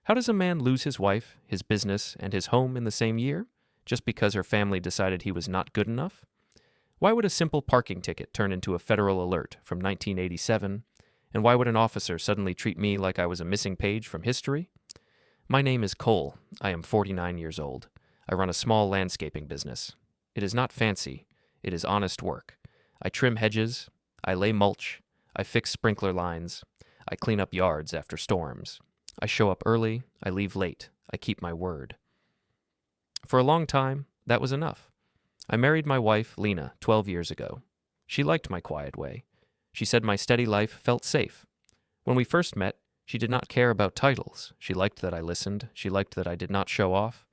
How does a man lose his wife, his business, and his home in the same year, just because her family decided he was not good enough? Why would a simple parking ticket turn into a federal alert from 1987? And why would an officer suddenly treat me like I was a missing page from history? My name is Cole. I am 49 years old. I run a small landscaping business. It is not fancy. It is honest work. I trim hedges. I lay mulch. I fix sprinkler lines. I clean up yards after storms. I show up early. I leave late. I keep my word. For a long time, that was enough. I married my wife, Lena, 12 years ago. She liked my quiet way. She said my steady life felt safe. When we first met, she did not care about titles. She liked that I listened. She liked that I did not show off.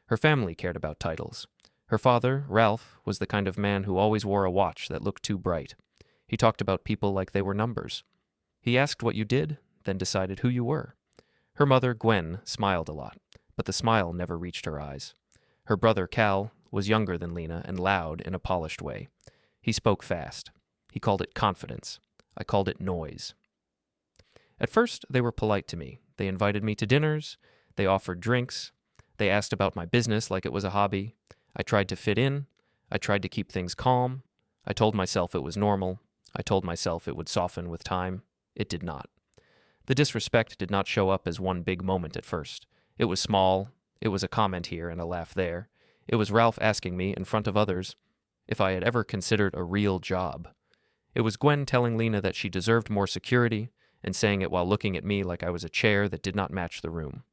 Her family cared about titles. Her father, Ralph, was the kind of man who always wore a watch that looked too bright. He talked about people like they were numbers. He asked what you did, then decided who you were. Her mother, Gwen, smiled a lot, but the smile never reached her eyes. Her brother, Cal, was younger than Lena and loud in a polished way. He spoke fast. He called it confidence. I called it noise. At first, they were polite to me. They invited me to dinners. They offered drinks. They asked about my business like it was a hobby. I tried to fit in. I tried to keep things calm. I told myself it was normal. I told myself it would soften with time. It did not. The disrespect did not show up as one big moment at first. It was small. It was a comment here and a laugh there. It was Ralph asking me, in front of others, if I had ever considered a real job. It was Gwen telling Lena that she deserved more security and saying it while looking at me like I was a chair that did not match the room.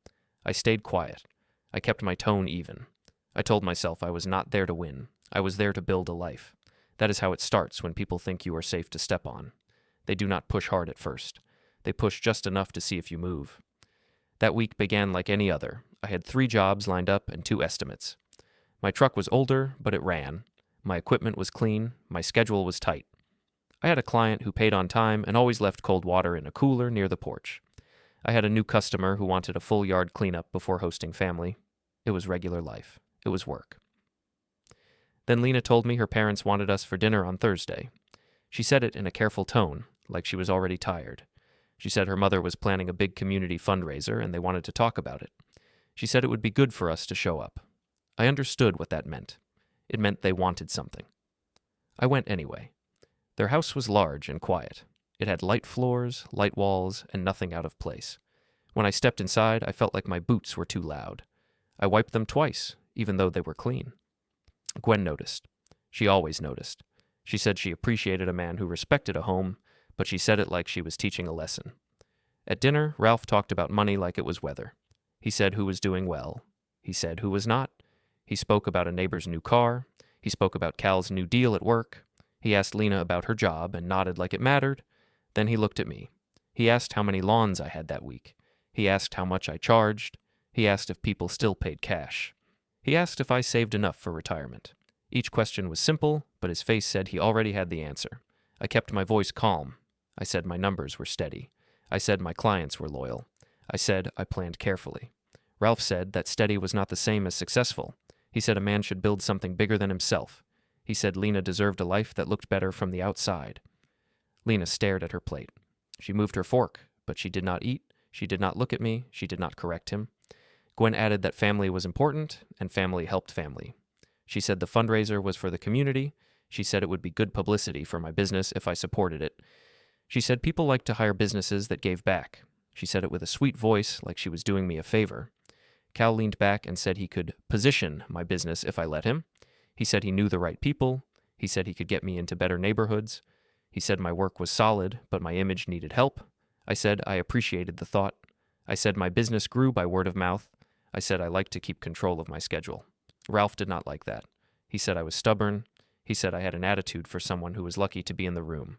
I stayed quiet. I kept my tone even. I told myself I was not there to win. I was there to build a life. That is how it starts when people think you are safe to step on. They do not push hard at first. They push just enough to see if you move. That week began like any other. I had 3 jobs lined up and 2 estimates. My truck was older, but it ran. My equipment was clean. My schedule was tight. I had a client who paid on time and always left cold water in a cooler near the porch. I had a new customer who wanted a full yard cleanup before hosting family. It was regular life. It was work. Then Lena told me her parents wanted us for dinner on Thursday. She said it in a careful tone, like she was already tired. She said her mother was planning a big community fundraiser and they wanted to talk about it. She said it would be good for us to show up. I understood what that meant. It meant they wanted something. I went anyway. Their house was large and quiet. It had light floors, light walls, and nothing out of place. When I stepped inside, I felt like my boots were too loud. I wiped them twice, even though they were clean. Gwen noticed. She always noticed. She said she appreciated a man who respected a home, but she said it like she was teaching a lesson. At dinner, Ralph talked about money like it was weather. He said who was doing well. He said who was not. He spoke about a neighbor's new car. He spoke about Cal's new deal at work. He asked Lena about her job and nodded like it mattered. Then he looked at me. He asked how many lawns I had that week. He asked how much I charged. He asked if people still paid cash. He asked if I saved enough for retirement. Each question was simple, but his face said he already had the answer. I kept my voice calm. I said my numbers were steady. I said my clients were loyal. I said I planned carefully. Ralph said that steady was not the same as successful. He said a man should build something bigger than himself. He said Lena deserved a life that looked better from the outside. Lena stared at her plate. She moved her fork, but she did not eat. She did not look at me. She did not correct him. Gwen added that family was important, and family helped family. She said the fundraiser was for the community. She said it would be good publicity for my business if I supported it. She said people like to hire businesses that gave back. She said it with a sweet voice, like she was doing me a favor. Cal leaned back and said he could position my business if I let him. He said he knew the right people. He said he could get me into better neighborhoods. He said my work was solid, but my image needed help. I said I appreciated the thought. I said my business grew by word of mouth. I said I liked to keep control of my schedule. Ralph did not like that. He said I was stubborn. He said I had an attitude for someone who was lucky to be in the room.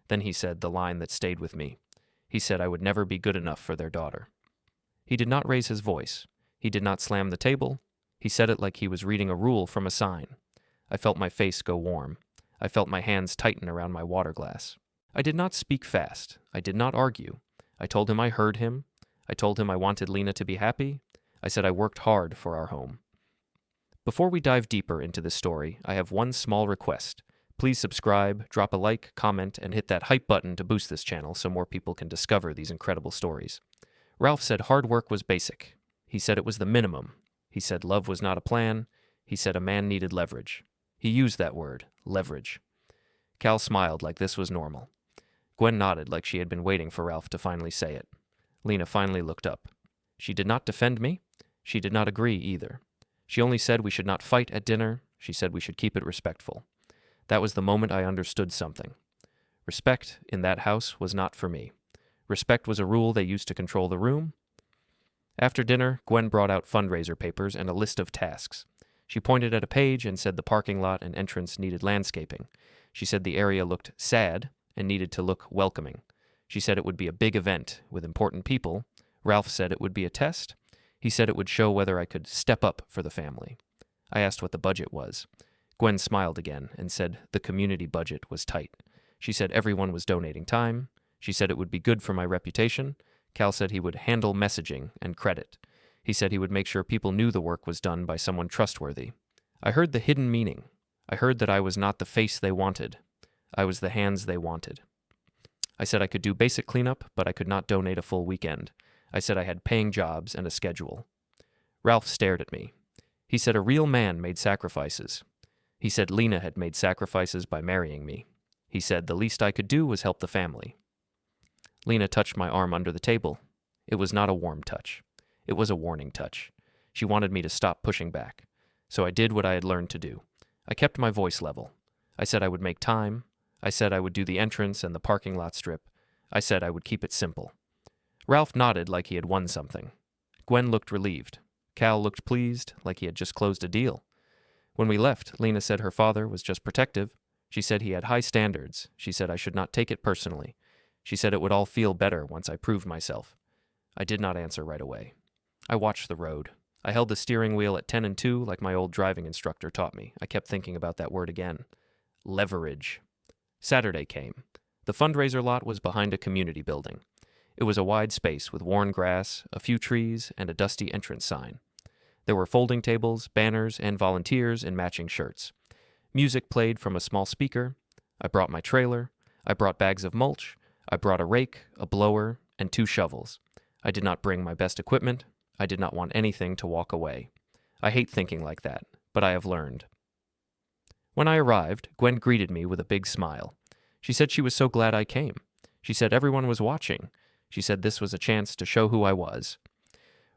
Then he said the line that stayed with me. He said I would never be good enough for their daughter. He did not raise his voice. He did not slam the table. He said it like he was reading a rule from a sign. I felt my face go warm. I felt my hands tighten around my water glass. I did not speak fast. I did not argue. I told him I heard him. I told him I wanted Lena to be happy. I said I worked hard for our home. Before we dive deeper into this story, I have one small request. Please subscribe, drop a like, comment, and hit that hype button to boost this channel so more people can discover these incredible stories. Ralph said hard work was basic. He said it was the minimum. He said love was not a plan. He said a man needed leverage. He used that word, leverage. Cal smiled like this was normal. Gwen nodded like she had been waiting for Ralph to finally say it. Lena finally looked up. She did not defend me. She did not agree either. She only said we should not fight at dinner. She said we should keep it respectful. That was the moment I understood something. Respect in that house was not for me. Respect was a rule they used to control the room. After dinner, Gwen brought out fundraiser papers and a list of tasks. She pointed at a page and said the parking lot and entrance needed landscaping. She said the area looked sad and needed to look welcoming. She said it would be a big event with important people. Ralph said it would be a test. He said it would show whether I could step up for the family. I asked what the budget was. Gwen smiled again and said the community budget was tight. She said everyone was donating time. She said it would be good for my reputation. Cal said he would handle messaging and credit. He said he would make sure people knew the work was done by someone trustworthy. I heard the hidden meaning. I heard that I was not the face they wanted. I was the hands they wanted. I said I could do basic cleanup, but I could not donate a full weekend. I said I had paying jobs and a schedule. Ralph stared at me. He said a real man made sacrifices. He said Lena had made sacrifices by marrying me. He said the least I could do was help the family. Lena touched my arm under the table. It was not a warm touch. It was a warning touch. She wanted me to stop pushing back. So I did what I had learned to do. I kept my voice level. I said I would make time. I said I would do the entrance and the parking lot strip. I said I would keep it simple. Ralph nodded like he had won something. Gwen looked relieved. Cal looked pleased, like he had just closed a deal. When we left, Lena said her father was just protective. She said he had high standards. She said I should not take it personally. She said it would all feel better once I proved myself. I did not answer right away. I watched the road. I held the steering wheel at 10 and 2 like my old driving instructor taught me. I kept thinking about that word again. Leverage. Saturday came. The fundraiser lot was behind a community building. It was a wide space with worn grass, a few trees, and a dusty entrance sign. There were folding tables, banners, and volunteers in matching shirts. Music played from a small speaker. I brought my trailer. I brought bags of mulch. I brought a rake, a blower, and 2 shovels. I did not bring my best equipment. I did not want anything to walk away. I hate thinking like that, but I have learned. When I arrived, Gwen greeted me with a big smile. She said she was so glad I came. She said everyone was watching. She said this was a chance to show who I was.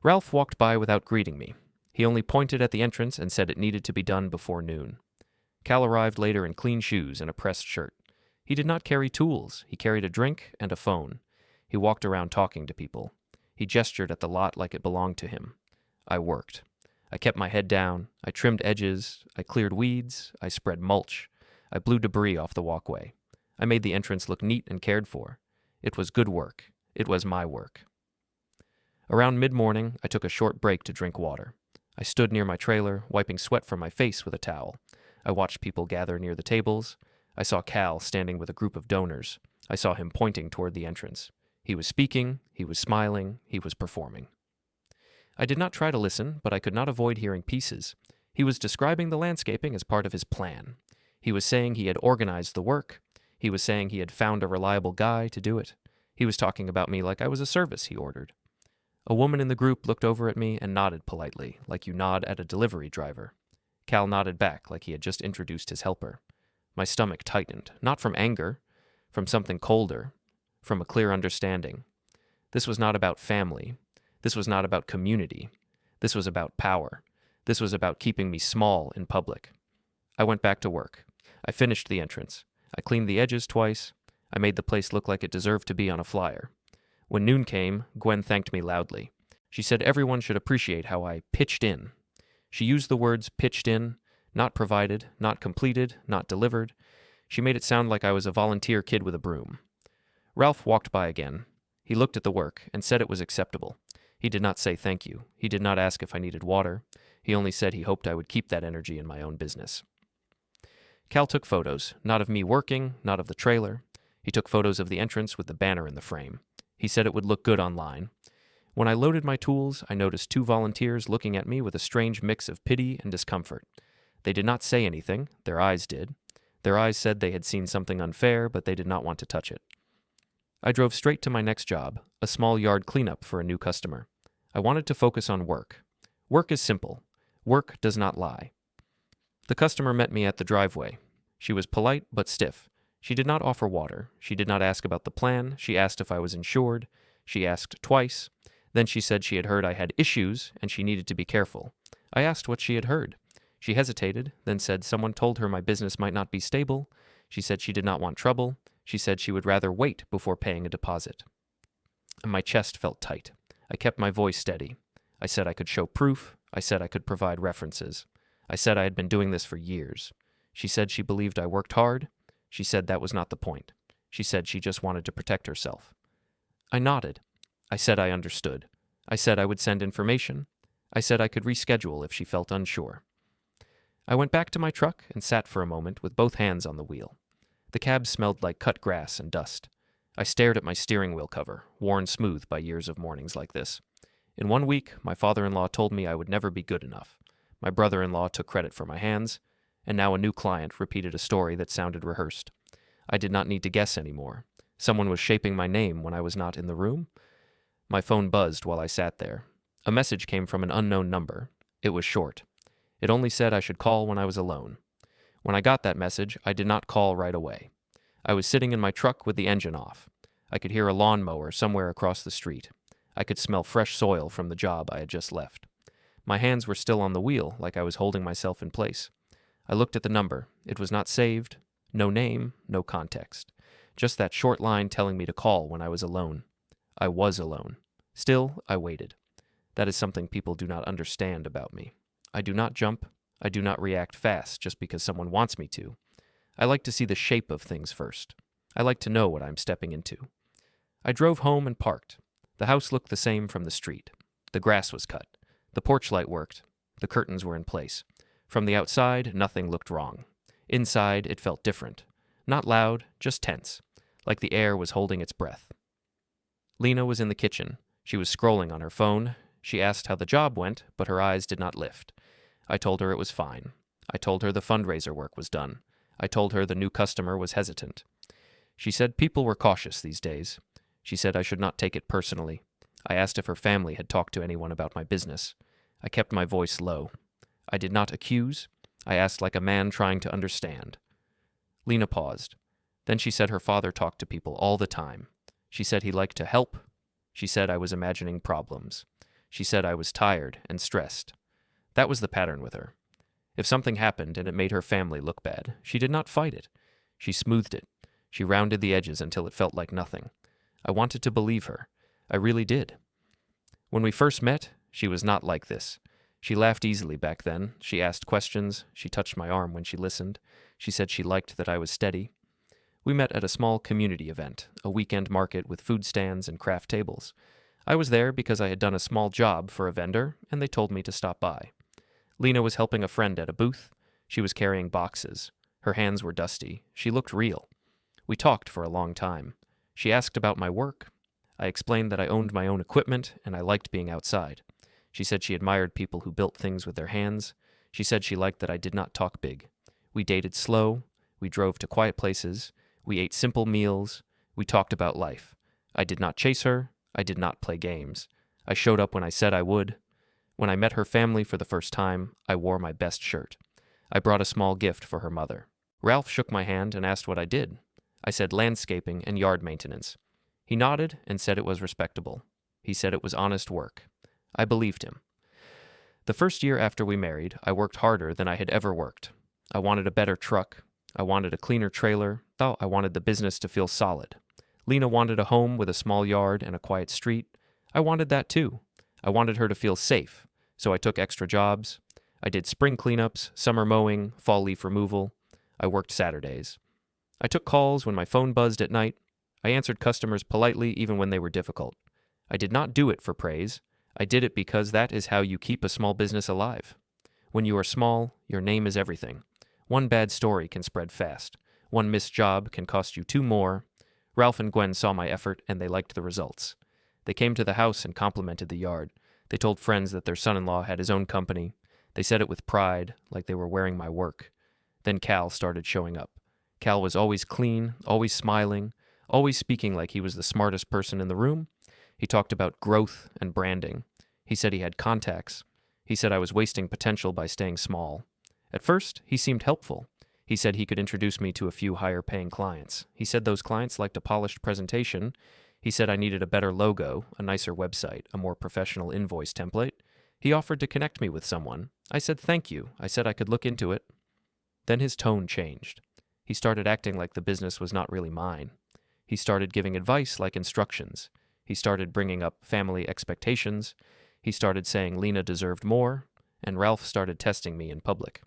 Ralph walked by without greeting me. He only pointed at the entrance and said it needed to be done before noon. Cal arrived later in clean shoes and a pressed shirt. He did not carry tools. He carried a drink and a phone. He walked around talking to people. He gestured at the lot like it belonged to him. I worked. I kept my head down. I trimmed edges. I cleared weeds. I spread mulch. I blew debris off the walkway. I made the entrance look neat and cared for. It was good work. It was my work. Around mid-morning, I took a short break to drink water. I stood near my trailer, wiping sweat from my face with a towel. I watched people gather near the tables. I saw Cal standing with a group of donors. I saw him pointing toward the entrance. He was speaking, he was smiling, he was performing. I did not try to listen, but I could not avoid hearing pieces. He was describing the landscaping as part of his plan. He was saying he had organized the work. He was saying he had found a reliable guy to do it. He was talking about me like I was a service he ordered. A woman in the group looked over at me and nodded politely, like you nod at a delivery driver. Cal nodded back like he had just introduced his helper. My stomach tightened, not from anger, from something colder, from a clear understanding. This was not about family. This was not about community. This was about power. This was about keeping me small in public. I went back to work. I finished the entrance. I cleaned the edges twice. I made the place look like it deserved to be on a flyer. When noon came, Gwen thanked me loudly. She said everyone should appreciate how I pitched in. She used the words pitched in, not provided, not completed, not delivered. She made it sound like I was a volunteer kid with a broom. Ralph walked by again. He looked at the work and said it was acceptable. He did not say thank you. He did not ask if I needed water. He only said he hoped I would keep that energy in my own business. Cal took photos, not of me working, not of the trailer. He took photos of the entrance with the banner in the frame. He said it would look good online. When I loaded my tools, I noticed 2 volunteers looking at me with a strange mix of pity and discomfort. They did not say anything. Their eyes did. Their eyes said they had seen something unfair, but they did not want to touch it. I drove straight to my next job, a small yard cleanup for a new customer. I wanted to focus on work. Work is simple. Work does not lie. The customer met me at the driveway. She was polite but stiff. She did not offer water. She did not ask about the plan. She asked if I was insured. She asked twice. Then she said she had heard I had issues and she needed to be careful. I asked what she had heard. She hesitated, then said someone told her my business might not be stable. She said she did not want trouble. She said she would rather wait before paying a deposit. My chest felt tight. I kept my voice steady. I said I could show proof. I said I could provide references. I said I had been doing this for years. She said she believed I worked hard. She said that was not the point. She said she just wanted to protect herself. I nodded. I said I understood. I said I would send information. I said I could reschedule if she felt unsure. I went back to my truck and sat for a moment with both hands on the wheel. The cab smelled like cut grass and dust. I stared at my steering wheel cover, worn smooth by years of mornings like this. In 1 week, my father-in-law told me I would never be good enough. My brother-in-law took credit for my hands, and now a new client repeated a story that sounded rehearsed. I did not need to guess anymore. Someone was shaping my name when I was not in the room. My phone buzzed while I sat there. A message came from an unknown number. It was short. It only said I should call when I was alone. When I got that message, I did not call right away. I was sitting in my truck with the engine off. I could hear a lawnmower somewhere across the street. I could smell fresh soil from the job I had just left. My hands were still on the wheel, like I was holding myself in place. I looked at the number. It was not saved. No name, no context. Just that short line telling me to call when I was alone. I was alone. Still, I waited. That is something people do not understand about me. I do not jump. I do not react fast just because someone wants me to. I like to see the shape of things first. I like to know what I'm stepping into. I drove home and parked. The house looked the same from the street. The grass was cut. The porch light worked. The curtains were in place. From the outside, nothing looked wrong. Inside, it felt different. Not loud, just tense, like the air was holding its breath. Lena was in the kitchen. She was scrolling on her phone. She asked how the job went, but her eyes did not lift. I told her it was fine. I told her the fundraiser work was done. I told her the new customer was hesitant. She said people were cautious these days. She said I should not take it personally. I asked if her family had talked to anyone about my business. I kept my voice low. I did not accuse. I asked like a man trying to understand. Lena paused. Then she said her father talked to people all the time. She said he liked to help. She said I was imagining problems. She said I was tired and stressed. That was the pattern with her. If something happened and it made her family look bad, she did not fight it. She smoothed it. She rounded the edges until it felt like nothing. I wanted to believe her. I really did. When we first met, she was not like this. She laughed easily back then. She asked questions. She touched my arm when she listened. She said she liked that I was steady. We met at a small community event, a weekend market with food stands and craft tables. I was there because I had done a small job for a vendor, and they told me to stop by. Lena was helping a friend at a booth. She was carrying boxes. Her hands were dusty. She looked real. We talked for a long time. She asked about my work. I explained that I owned my own equipment, and I liked being outside. She said she admired people who built things with their hands. She said she liked that I did not talk big. We dated slow. We drove to quiet places. We ate simple meals. We talked about life. I did not chase her. I did not play games. I showed up when I said I would. When I met her family for the first time, I wore my best shirt. I brought a small gift for her mother. Ralph shook my hand and asked what I did. I said landscaping and yard maintenance. He nodded and said it was respectable. He said it was honest work. I believed him. The first year after we married, I worked harder than I had ever worked. I wanted a better truck. I wanted a cleaner trailer. I wanted the business to feel solid. Lena wanted a home with a small yard and a quiet street. I wanted that too. I wanted her to feel safe, so I took extra jobs. I did spring cleanups, summer mowing, fall leaf removal. I worked Saturdays. I took calls when my phone buzzed at night. I answered customers politely even when they were difficult. I did not do it for praise. I did it because that is how you keep a small business alive. When you are small, your name is everything. One bad story can spread fast. One missed job can cost you 2 more. Ralph and Gwen saw my effort, and they liked the results. They came to the house and complimented the yard. They told friends that their son-in-law had his own company. They said it with pride, like they were wearing my work. Then Cal started showing up. Cal was always clean, always smiling, always speaking like he was the smartest person in the room. He talked about growth and branding. He said he had contacts. He said I was wasting potential by staying small. At first, he seemed helpful. He said he could introduce me to a few higher-paying clients. He said those clients liked a polished presentation. He said I needed a better logo, a nicer website, a more professional invoice template. He offered to connect me with someone. I said thank you. I said I could look into it. Then his tone changed. He started acting like the business was not really mine. He started giving advice like instructions. He started bringing up family expectations. He started saying Lena deserved more, and Ralph started testing me in public.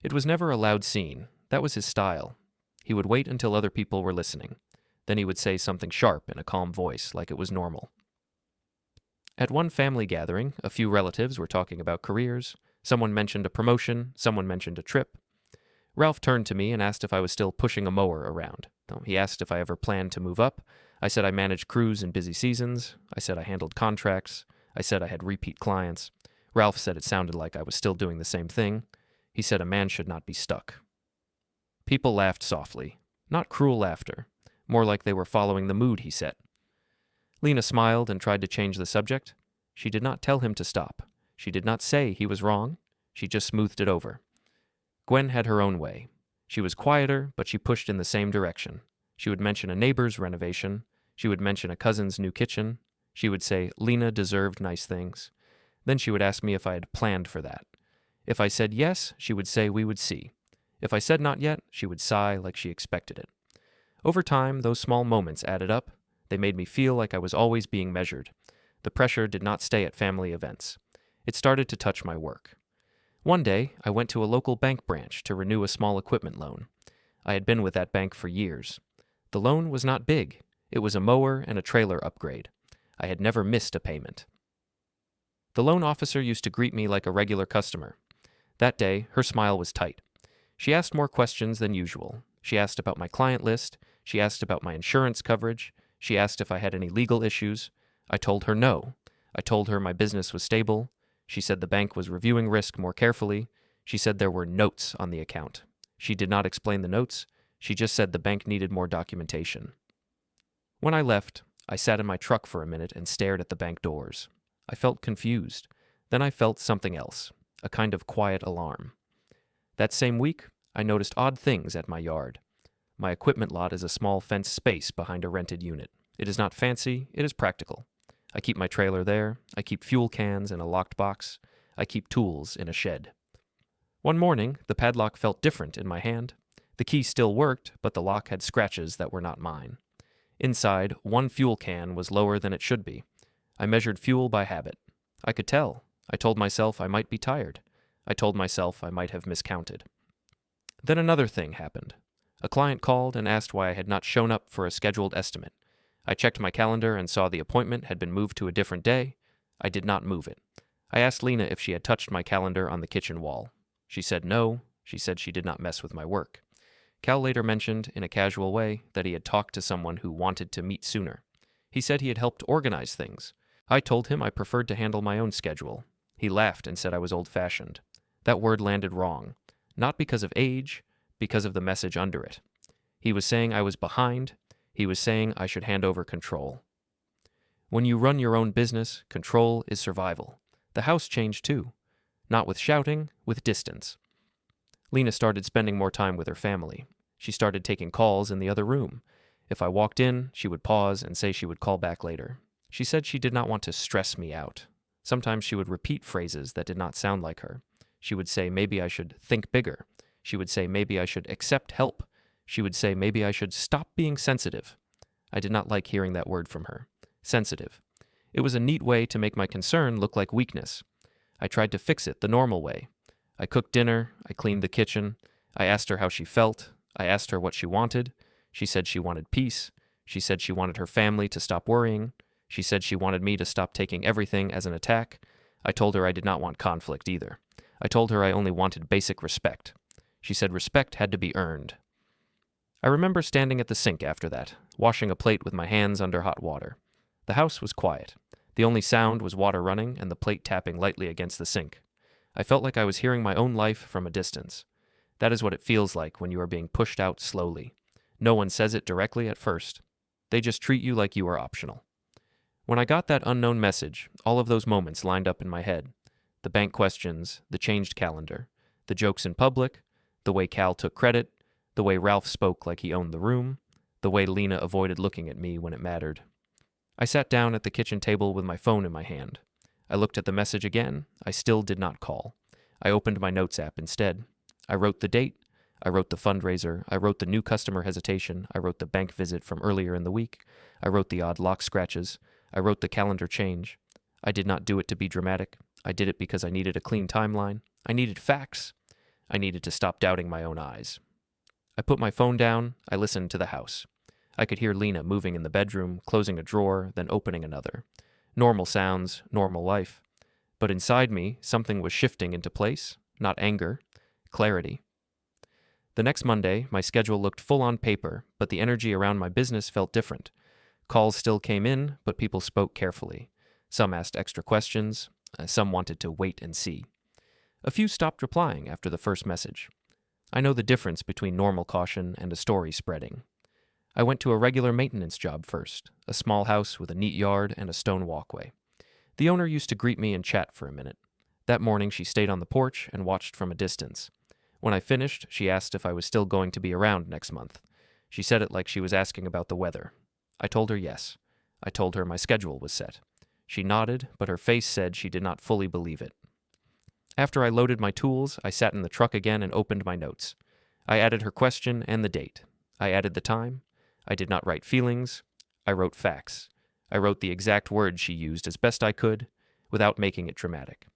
It was never a loud scene. That was his style. He would wait until other people were listening. Then he would say something sharp in a calm voice, like it was normal. At one family gathering, a few relatives were talking about careers. Someone mentioned a promotion. Someone mentioned a trip. Ralph turned to me and asked if I was still pushing a mower around. He asked if I ever planned to move up. I said I managed crews in busy seasons. I said I handled contracts. I said I had repeat clients. Ralph said it sounded like I was still doing the same thing. He said a man should not be stuck. People laughed softly. Not cruel laughter. More like they were following the mood he set. Lena smiled and tried to change the subject. She did not tell him to stop. She did not say he was wrong. She just smoothed it over. Gwen had her own way. She was quieter, but she pushed in the same direction. She would mention a neighbor's renovation. She would mention a cousin's new kitchen. She would say Lena deserved nice things. Then she would ask me if I had planned for that. If I said yes, she would say we would see. If I said not yet, she would sigh like she expected it. Over time, those small moments added up. They made me feel like I was always being measured. The pressure did not stay at family events. It started to touch my work. One day, I went to a local bank branch to renew a small equipment loan. I had been with that bank for years. The loan was not big. It was a mower and a trailer upgrade. I had never missed a payment. The loan officer used to greet me like a regular customer. That day, her smile was tight. She asked more questions than usual. She asked about my client list. She asked about my insurance coverage. She asked if I had any legal issues. I told her no. I told her my business was stable. She said the bank was reviewing risk more carefully. She said there were notes on the account. She did not explain the notes. She just said the bank needed more documentation. When I left, I sat in my truck for a minute and stared at the bank doors. I felt confused. Then I felt something else, a kind of quiet alarm. That same week, I noticed odd things at my yard. My equipment lot is a small fenced space behind a rented unit. It is not fancy, it is practical. I keep my trailer there. I keep fuel cans in a locked box. I keep tools in a shed. One morning, the padlock felt different in my hand. The key still worked, but the lock had scratches that were not mine. Inside, one fuel can was lower than it should be. I measured fuel by habit. I could tell. I told myself I might be tired. I told myself I might have miscounted. Then another thing happened. A client called and asked why I had not shown up for a scheduled estimate. I checked my calendar and saw the appointment had been moved to a different day. I did not move it. I asked Lena if she had touched my calendar on the kitchen wall. She said no. She said she did not mess with my work. Cal later mentioned, in a casual way, that he had talked to someone who wanted to meet sooner. He said he had helped organize things. I told him I preferred to handle my own schedule. He laughed and said I was old-fashioned. That word landed wrong. Not because of age, because of the message under it. He was saying I was behind. He was saying I should hand over control. When you run your own business, control is survival. The house changed too. Not with shouting, with distance. Lena started spending more time with her family. She started taking calls in the other room. If I walked in, she would pause and say she would call back later. She said she did not want to stress me out. Sometimes she would repeat phrases that did not sound like her. She would say maybe I should think bigger. She would say maybe I should accept help. She would say maybe I should stop being sensitive. I did not like hearing that word from her. Sensitive. It was a neat way to make my concern look like weakness. I tried to fix it the normal way. I cooked dinner. I cleaned the kitchen. I asked her how she felt. I asked her what she wanted. She said she wanted peace. She said she wanted her family to stop worrying. She said she wanted me to stop taking everything as an attack. I told her I did not want conflict either. I told her I only wanted basic respect. She said respect had to be earned. I remember standing at the sink after that, washing a plate with my hands under hot water. The house was quiet. The only sound was water running and the plate tapping lightly against the sink. I felt like I was hearing my own life from a distance. That is what it feels like when you are being pushed out slowly. No one says it directly at first. They just treat you like you are optional. When I got that unknown message, all of those moments lined up in my head. The bank questions, the changed calendar, the jokes in public, the way Cal took credit, the way Ralph spoke like he owned the room, the way Lena avoided looking at me when it mattered. I sat down at the kitchen table with my phone in my hand. I looked at the message again. I still did not call. I opened my notes app instead. I wrote the date. I wrote the fundraiser. I wrote the new customer hesitation. I wrote the bank visit from earlier in the week. I wrote the odd lock scratches. I wrote the calendar change. I did not do it to be dramatic. I did it because I needed a clean timeline. I needed facts. I needed to stop doubting my own eyes. I put my phone down. I listened to the house. I could hear Lena moving in the bedroom, closing a drawer, then opening another. Normal sounds, normal life. But inside me, something was shifting into place, not anger, clarity. The next Monday, my schedule looked full on paper, but the energy around my business felt different. Calls still came in, but people spoke carefully. Some asked extra questions. Some wanted to wait and see. A few stopped replying after the first message. I know the difference between normal caution and a story spreading. I went to a regular maintenance job first, a small house with a neat yard and a stone walkway. The owner used to greet me and chat for a minute. That morning she stayed on the porch and watched from a distance. When I finished, she asked if I was still going to be around next month. She said it like she was asking about the weather. I told her yes. I told her my schedule was set. She nodded, but her face said she did not fully believe it. After I loaded my tools, I sat in the truck again and opened my notes. I added her question and the date. I added the time. I did not write feelings. I wrote facts. I wrote the exact words she used as best I could, without making it dramatic.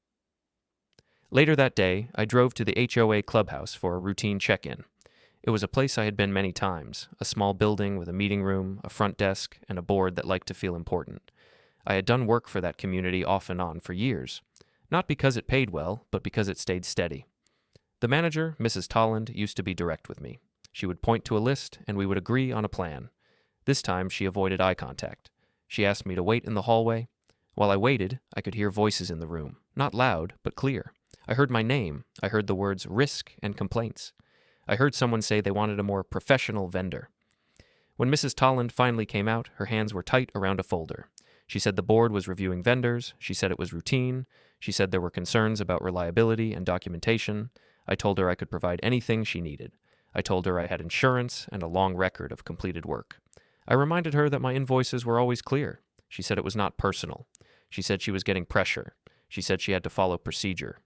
Later that day, I drove to the HOA clubhouse for a routine check-in. It was a place I had been many times, a small building with a meeting room, a front desk, and a board that liked to feel important. I had done work for that community off and on for years, not because it paid well, but because it stayed steady. The manager, Mrs. Tolland, used to be direct with me. She would point to a list, and we would agree on a plan. This time, she avoided eye contact. She asked me to wait in the hallway. While I waited, I could hear voices in the room, not loud, but clear. I heard my name. I heard the words risk and complaints. I heard someone say they wanted a more professional vendor. When Mrs. Tolland finally came out, her hands were tight around a folder. She said the board was reviewing vendors. She said it was routine. She said there were concerns about reliability and documentation. I told her I could provide anything she needed. I told her I had insurance and a long record of completed work. I reminded her that my invoices were always clear. She said it was not personal. She said she was getting pressure. She said she had to follow procedure.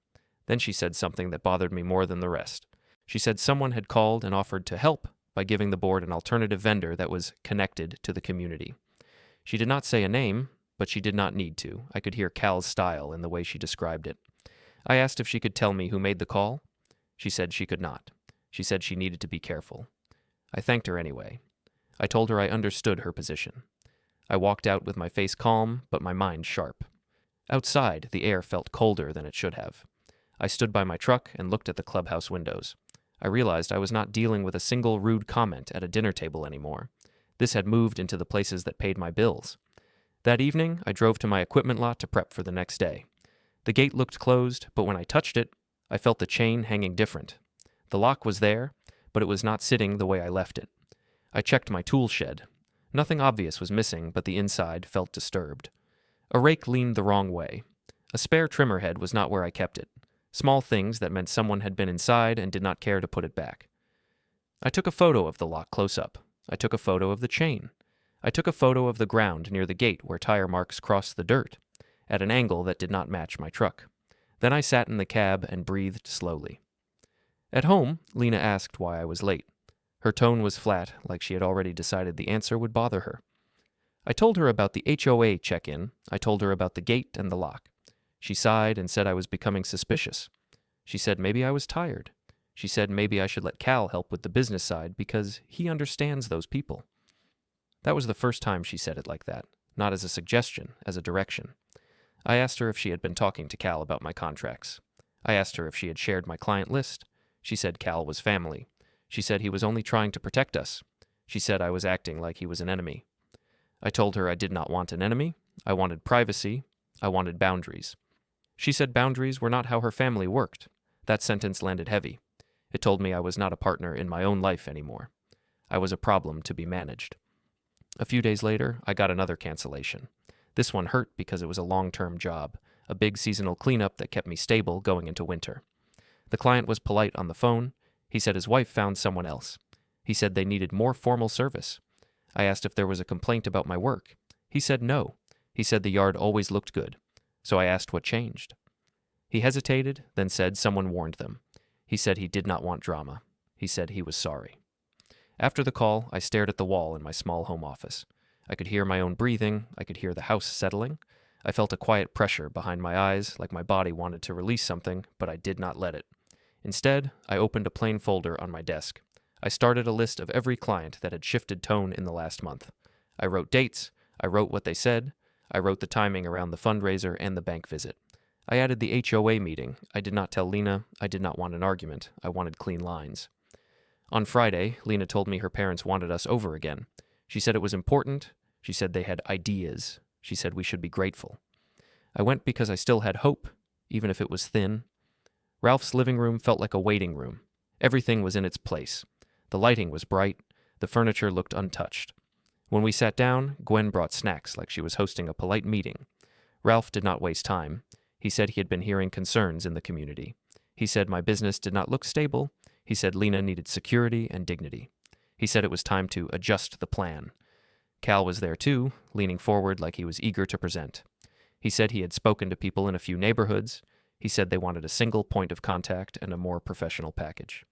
Then she said something that bothered me more than the rest. She said someone had called and offered to help by giving the board an alternative vendor that was connected to the community. She did not say a name, but she did not need to. I could hear Cal's style in the way she described it. I asked if she could tell me who made the call. She said she could not. She said she needed to be careful. I thanked her anyway. I told her I understood her position. I walked out with my face calm, but my mind sharp. Outside, the air felt colder than it should have. I stood by my truck and looked at the clubhouse windows. I realized I was not dealing with a single rude comment at a dinner table anymore. This had moved into the places that paid my bills. That evening, I drove to my equipment lot to prep for the next day. The gate looked closed, but when I touched it, I felt the chain hanging different. The lock was there, but it was not sitting the way I left it. I checked my tool shed. Nothing obvious was missing, but the inside felt disturbed. A rake leaned the wrong way. A spare trimmer head was not where I kept it. Small things that meant someone had been inside and did not care to put it back. I took a photo of the lock close up. I took a photo of the chain. I took a photo of the ground near the gate where tire marks crossed the dirt, at an angle that did not match my truck. Then I sat in the cab and breathed slowly. At home, Lena asked why I was late. Her tone was flat, like she had already decided the answer would bother her. I told her about the HOA check-in. I told her about the gate and the lock. She sighed and said I was becoming suspicious. She said maybe I was tired. She said maybe I should let Cal help with the business side because he understands those people. That was the first time she said it like that, not as a suggestion, as a direction. I asked her if she had been talking to Cal about my contracts. I asked her if she had shared my client list. She said Cal was family. She said he was only trying to protect us. She said I was acting like he was an enemy. I told her I did not want an enemy. I wanted privacy. I wanted boundaries. She said boundaries were not how her family worked. That sentence landed heavy. It told me I was not a partner in my own life anymore. I was a problem to be managed. A few days later, I got another cancellation. This one hurt because it was a long-term job, a big seasonal cleanup that kept me stable going into winter. The client was polite on the phone. He said his wife found someone else. He said they needed more formal service. I asked if there was a complaint about my work. He said no. He said the yard always looked good. So I asked what changed. He hesitated, then said someone warned them. He said he did not want drama. He said he was sorry. After the call, I stared at the wall in my small home office. I could hear my own breathing. I could hear the house settling. I felt a quiet pressure behind my eyes, like my body wanted to release something, but I did not let it. Instead, I opened a plain folder on my desk. I started a list of every client that had shifted tone in the last month. I wrote dates. I wrote what they said. I wrote the timing around the fundraiser and the bank visit. I added the HOA meeting. I did not tell Lena. I did not want an argument. I wanted clean lines. On Friday, Lena told me her parents wanted us over again. She said it was important. She said they had ideas. She said we should be grateful. I went because I still had hope, even if it was thin. Ralph's living room felt like a waiting room. Everything was in its place. The lighting was bright. The furniture looked untouched. When we sat down, Gwen brought snacks like she was hosting a polite meeting. Ralph did not waste time. He said he had been hearing concerns in the community. He said my business did not look stable. He said Lena needed security and dignity. He said it was time to adjust the plan. Cal was there too, leaning forward like he was eager to present. He said he had spoken to people in a few neighborhoods. He said they wanted a single point of contact and a more professional package.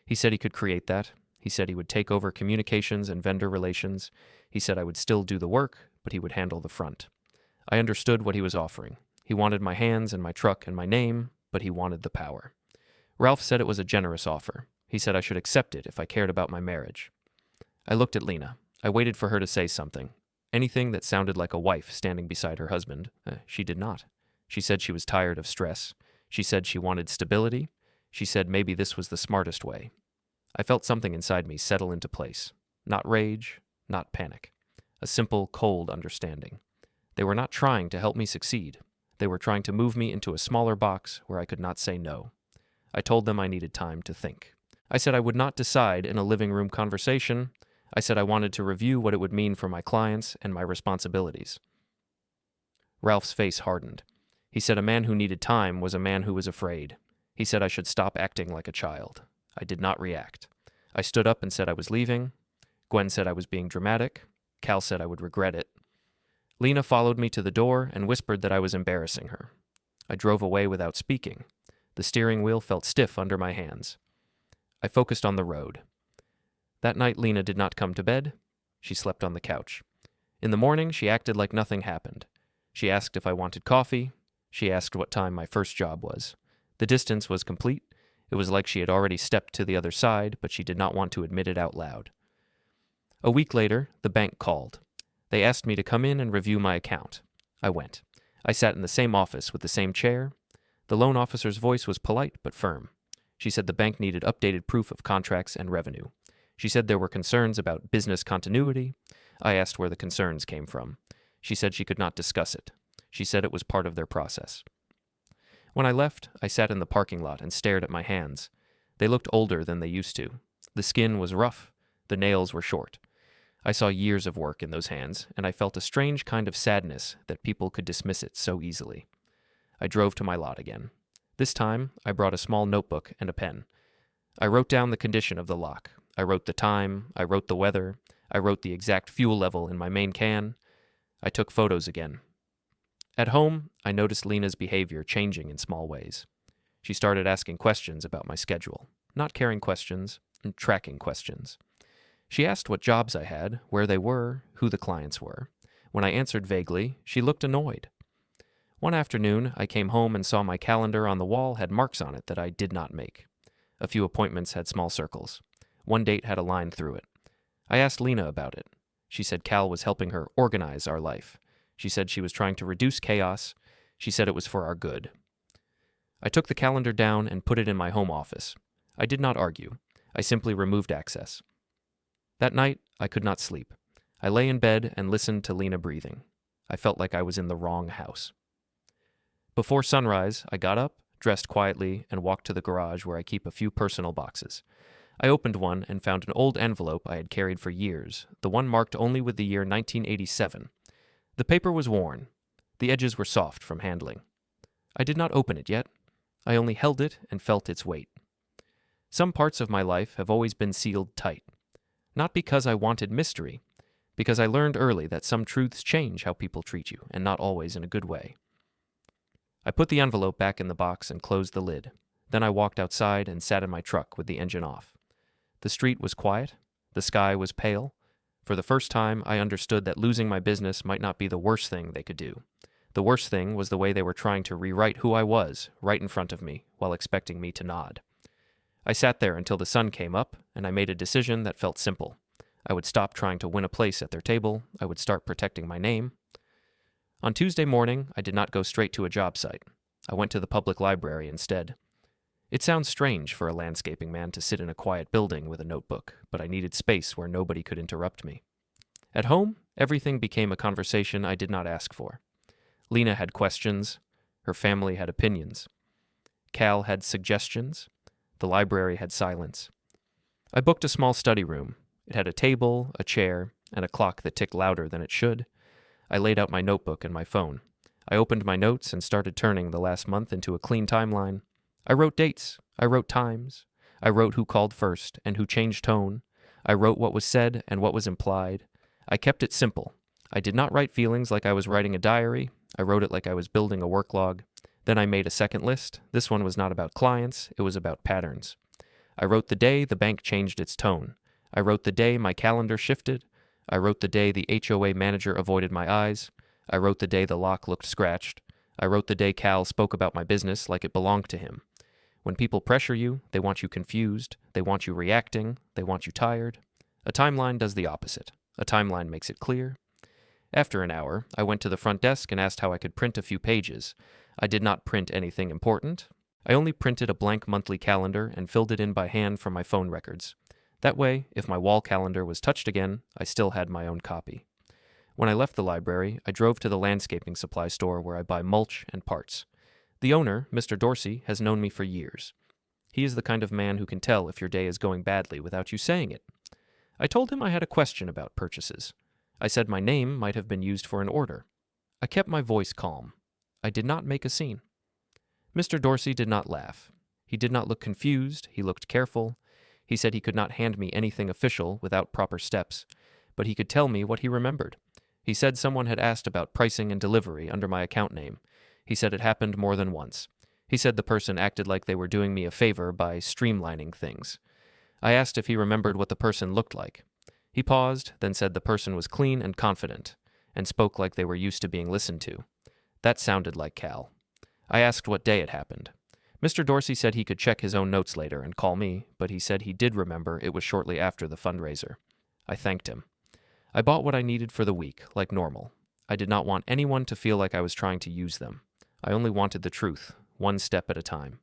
He said he could create that. He said he would take over communications and vendor relations. He said I would still do the work, but he would handle the front. I understood what he was offering. He wanted my hands and my truck and my name, but he wanted the power. Ralph said it was a generous offer. He said I should accept it if I cared about my marriage. I looked at Lena. I waited for her to say something. Anything that sounded like a wife standing beside her husband. She did not. She said she was tired of stress. She said she wanted stability. She said maybe this was the smartest way. I felt something inside me settle into place. Not rage, not panic. A simple, cold understanding. They were not trying to help me succeed. They were trying to move me into a smaller box where I could not say no. I told them I needed time to think. I said I would not decide in a living room conversation. I said I wanted to review what it would mean for my clients and my responsibilities. Ralph's face hardened. He said a man who needed time was a man who was afraid. He said I should stop acting like a child. I did not react. I stood up and said I was leaving. Gwen said I was being dramatic. Cal said I would regret it. Lena followed me to the door and whispered that I was embarrassing her. I drove away without speaking. The steering wheel felt stiff under my hands. I focused on the road. That night, Lena did not come to bed. She slept on the couch. In the morning, she acted like nothing happened. She asked if I wanted coffee. She asked what time my first job was. The distance was complete. It was like she had already stepped to the other side, but she did not want to admit it out loud. A week later, the bank called. They asked me to come in and review my account. I went. I sat in the same office with the same chair. The loan officer's voice was polite but firm. She said the bank needed updated proof of contracts and revenue. She said there were concerns about business continuity. I asked where the concerns came from. She said she could not discuss it. She said it was part of their process. When I left, I sat in the parking lot and stared at my hands. They looked older than they used to. The skin was rough. The nails were short. I saw years of work in those hands, and I felt a strange kind of sadness that people could dismiss it so easily. I drove to my lot again. This time, I brought a small notebook and a pen. I wrote down the condition of the lock. I wrote the time. I wrote the weather. I wrote the exact fuel level in my main can. I took photos again. At home, I noticed Lena's behavior changing in small ways. She started asking questions about my schedule. Not caring questions, tracking questions. She asked what jobs I had, where they were, who the clients were. When I answered vaguely, she looked annoyed. One afternoon, I came home and saw my calendar on the wall had marks on it that I did not make. A few appointments had small circles. One date had a line through it. I asked Lena about it. She said Cal was helping her organize our life. She said she was trying to reduce chaos. She said it was for our good. I took the calendar down and put it in my home office. I did not argue. I simply removed access. That night, I could not sleep. I lay in bed and listened to Lena breathing. I felt like I was in the wrong house. Before sunrise, I got up, dressed quietly, and walked to the garage where I keep a few personal boxes. I opened one and found an old envelope I had carried for years, the one marked only with the year 1987. The paper was worn. The edges were soft from handling. I did not open it yet. I only held it and felt its weight. Some parts of my life have always been sealed tight. Not because I wanted mystery, because I learned early that some truths change how people treat you, and not always in a good way. I put the envelope back in the box and closed the lid. Then I walked outside and sat in my truck with the engine off. The street was quiet. The sky was pale. For the first time, I understood that losing my business might not be the worst thing they could do. The worst thing was the way they were trying to rewrite who I was right in front of me while expecting me to nod. I sat there until the sun came up, and I made a decision that felt simple. I would stop trying to win a place at their table. I would start protecting my name. On Tuesday morning, I did not go straight to a job site. I went to the public library instead. It sounds strange for a landscaping man to sit in a quiet building with a notebook, but I needed space where nobody could interrupt me. At home, everything became a conversation I did not ask for. Lena had questions. Her family had opinions. Cal had suggestions. The library had silence. I booked a small study room. It had a table, a chair, and a clock that ticked louder than it should. I laid out my notebook and my phone. I opened my notes and started turning the last month into a clean timeline. I wrote dates. I wrote times. I wrote who called first and who changed tone. I wrote what was said and what was implied. I kept it simple. I did not write feelings like I was writing a diary. I wrote it like I was building a work log. Then I made a second list. This one was not about clients. It was about patterns. I wrote the day the bank changed its tone. I wrote the day my calendar shifted. I wrote the day the HOA manager avoided my eyes. I wrote the day the lock looked scratched. I wrote the day Cal spoke about my business like it belonged to him. When people pressure you, they want you confused, they want you reacting, they want you tired. A timeline does the opposite. A timeline makes it clear. After an hour, I went to the front desk and asked how I could print a few pages. I did not print anything important. I only printed a blank monthly calendar and filled it in by hand from my phone records. That way, if my wall calendar was touched again, I still had my own copy. When I left the library, I drove to the landscaping supply store where I buy mulch and parts. The owner, Mr. Dorsey, has known me for years. He is the kind of man who can tell if your day is going badly without you saying it. I told him I had a question about purchases. I said my name might have been used for an order. I kept my voice calm. I did not make a scene. Mr. Dorsey did not laugh. He did not look confused. He looked careful. He said he could not hand me anything official without proper steps, but he could tell me what he remembered. He said someone had asked about pricing and delivery under my account name. He said it happened more than once. He said the person acted like they were doing me a favor by streamlining things. I asked if he remembered what the person looked like. He paused, then said the person was clean and confident, and spoke like they were used to being listened to. That sounded like Cal. I asked what day it happened. Mr. Dorsey said he could check his own notes later and call me, but he said he did remember it was shortly after the fundraiser. I thanked him. I bought what I needed for the week, like normal. I did not want anyone to feel like I was trying to use them. I only wanted the truth, one step at a time.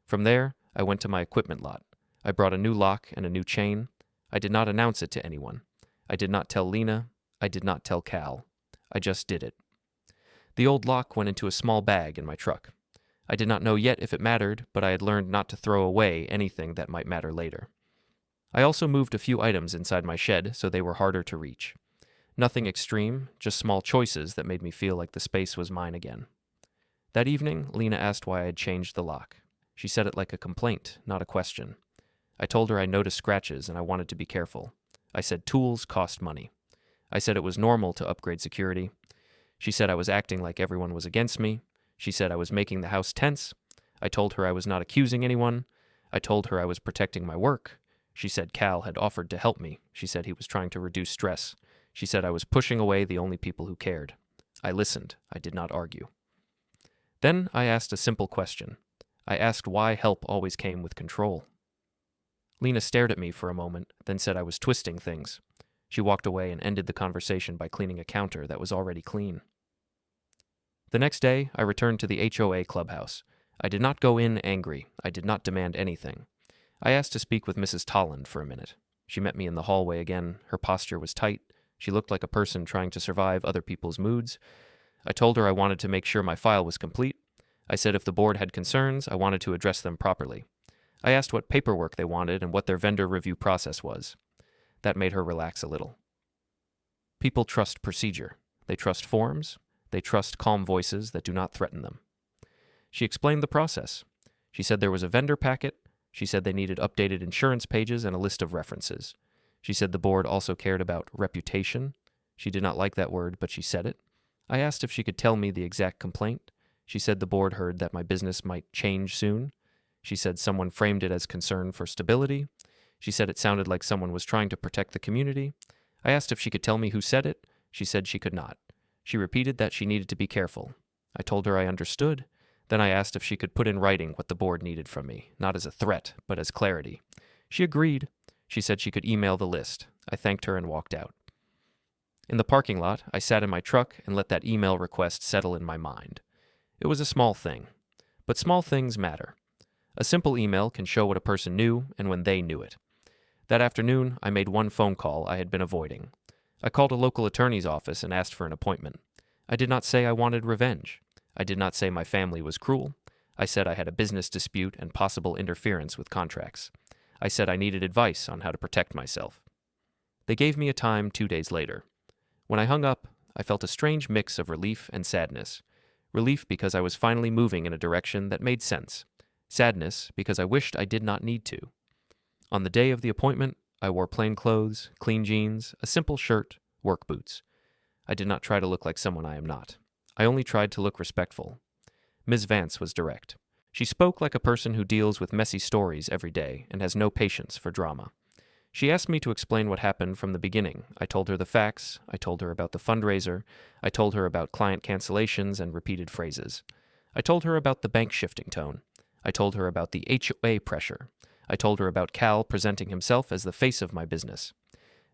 From there, I went to my equipment lot. I brought a new lock and a new chain. I did not announce it to anyone. I did not tell Lena. I did not tell Cal. I just did it. The old lock went into a small bag in my truck. I did not know yet if it mattered, but I had learned not to throw away anything that might matter later. I also moved a few items inside my shed so they were harder to reach. Nothing extreme, just small choices that made me feel like the space was mine again. That evening, Lena asked why I had changed the lock. She said it like a complaint, not a question. I told her I noticed scratches and I wanted to be careful. I said tools cost money. I said it was normal to upgrade security. She said I was acting like everyone was against me. She said I was making the house tense. I told her I was not accusing anyone. I told her I was protecting my work. She said Cal had offered to help me. She said he was trying to reduce stress. She said I was pushing away the only people who cared. I listened. I did not argue. Then I asked a simple question. I asked why help always came with control. Lena stared at me for a moment, then said I was twisting things. She walked away and ended the conversation by cleaning a counter that was already clean. The next day, I returned to the HOA clubhouse. I did not go in angry. I did not demand anything. I asked to speak with Mrs. Tolland for a minute. She met me in the hallway again. Her posture was tight. She looked like a person trying to survive other people's moods. I told her I wanted to make sure my file was complete. I said if the board had concerns, I wanted to address them properly. I asked what paperwork they wanted and what their vendor review process was. That made her relax a little. People trust procedure. They trust forms. They trust calm voices that do not threaten them. She explained the process. She said there was a vendor packet. She said they needed updated insurance pages and a list of references. She said the board also cared about reputation. She did not like that word, but she said it. I asked if she could tell me the exact complaint. She said the board heard that my business might change soon. She said someone framed it as concern for stability. She said it sounded like someone was trying to protect the community. I asked if she could tell me who said it. She said she could not. She repeated that she needed to be careful. I told her I understood. Then I asked if she could put in writing what the board needed from me, not as a threat, but as clarity. She agreed. She said she could email the list. I thanked her and walked out. In the parking lot, I sat in my truck and let that email request settle in my mind. It was a small thing. But small things matter. A simple email can show what a person knew and when they knew it. That afternoon, I made one phone call I had been avoiding. I called a local attorney's office and asked for an appointment. I did not say I wanted revenge. I did not say my family was cruel. I said I had a business dispute and possible interference with contracts. I said I needed advice on how to protect myself. They gave me a time 2 days later. When I hung up, I felt a strange mix of relief and sadness. Relief because I was finally moving in a direction that made sense. Sadness because I wished I did not need to. On the day of the appointment, I wore plain clothes, clean jeans, a simple shirt, work boots. I did not try to look like someone I am not. I only tried to look respectful. Ms. Vance was direct. She spoke like a person who deals with messy stories every day and has no patience for drama. She asked me to explain what happened from the beginning. I told her the facts. I told her about the fundraiser. I told her about client cancellations and repeated phrases. I told her about the bank shifting tone. I told her about the HOA pressure. I told her about Cal presenting himself as the face of my business.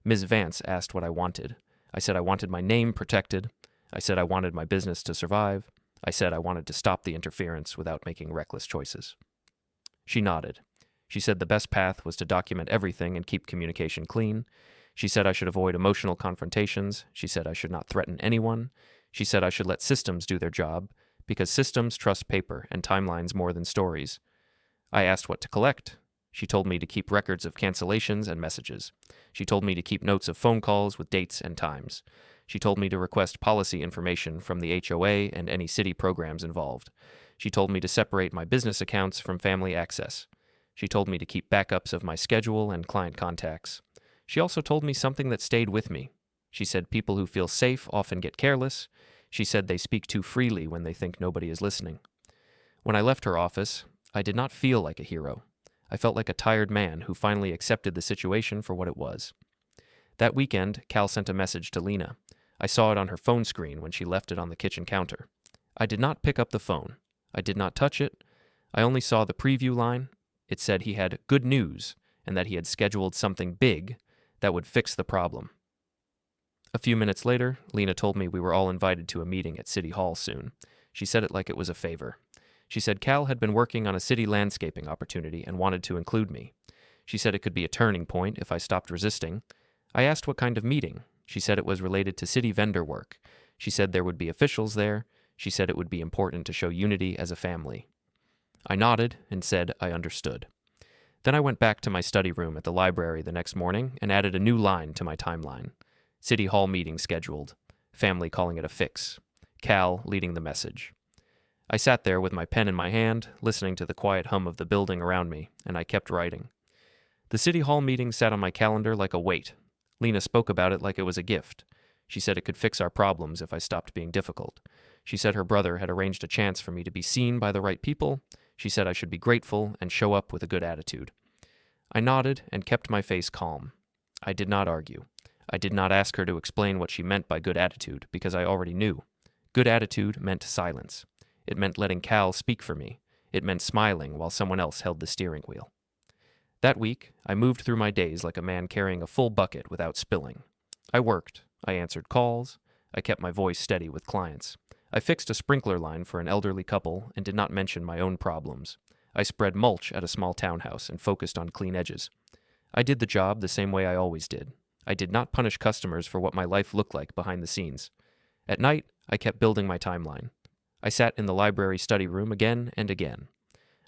Ms. Vance asked what I wanted. I said I wanted my name protected. I said I wanted my business to survive. I said I wanted to stop the interference without making reckless choices. She nodded. She said the best path was to document everything and keep communication clean. She said I should avoid emotional confrontations. She said I should not threaten anyone. She said I should let systems do their job, because systems trust paper and timelines more than stories. I asked what to collect. She told me to keep records of cancellations and messages. She told me to keep notes of phone calls with dates and times. She told me to request policy information from the HOA and any city programs involved. She told me to separate my business accounts from family access. She told me to keep backups of my schedule and client contacts. She also told me something that stayed with me. She said people who feel safe often get careless. She said they speak too freely when they think nobody is listening. When I left her office, I did not feel like a hero. I felt like a tired man who finally accepted the situation for what it was. That weekend, Cal sent a message to Lena. I saw it on her phone screen when she left it on the kitchen counter. I did not pick up the phone. I did not touch it. I only saw the preview line. It said he had good news and that he had scheduled something big that would fix the problem. A few minutes later, Lena told me we were all invited to a meeting at City Hall soon. She said it like it was a favor. She said Cal had been working on a city landscaping opportunity and wanted to include me. She said it could be a turning point if I stopped resisting. I asked what kind of meeting. She said it was related to city vendor work. She said there would be officials there. She said it would be important to show unity as a family. I nodded and said I understood. Then I went back to my study room at the library the next morning and added a new line to my timeline. City Hall meeting scheduled. Family calling it a fix. Cal leading the message. I sat there with my pen in my hand, listening to the quiet hum of the building around me, and I kept writing. The City Hall meeting sat on my calendar like a weight. Lena spoke about it like it was a gift. She said it could fix our problems if I stopped being difficult. She said her brother had arranged a chance for me to be seen by the right people. She said I should be grateful and show up with a good attitude. I nodded and kept my face calm. I did not argue. I did not ask her to explain what she meant by good attitude, because I already knew. Good attitude meant silence. It meant letting Cal speak for me. It meant smiling while someone else held the steering wheel. That week, I moved through my days like a man carrying a full bucket without spilling. I worked. I answered calls. I kept my voice steady with clients. I fixed a sprinkler line for an elderly couple and did not mention my own problems. I spread mulch at a small townhouse and focused on clean edges. I did the job the same way I always did. I did not punish customers for what my life looked like behind the scenes. At night, I kept building my timeline. I sat in the library study room again and again.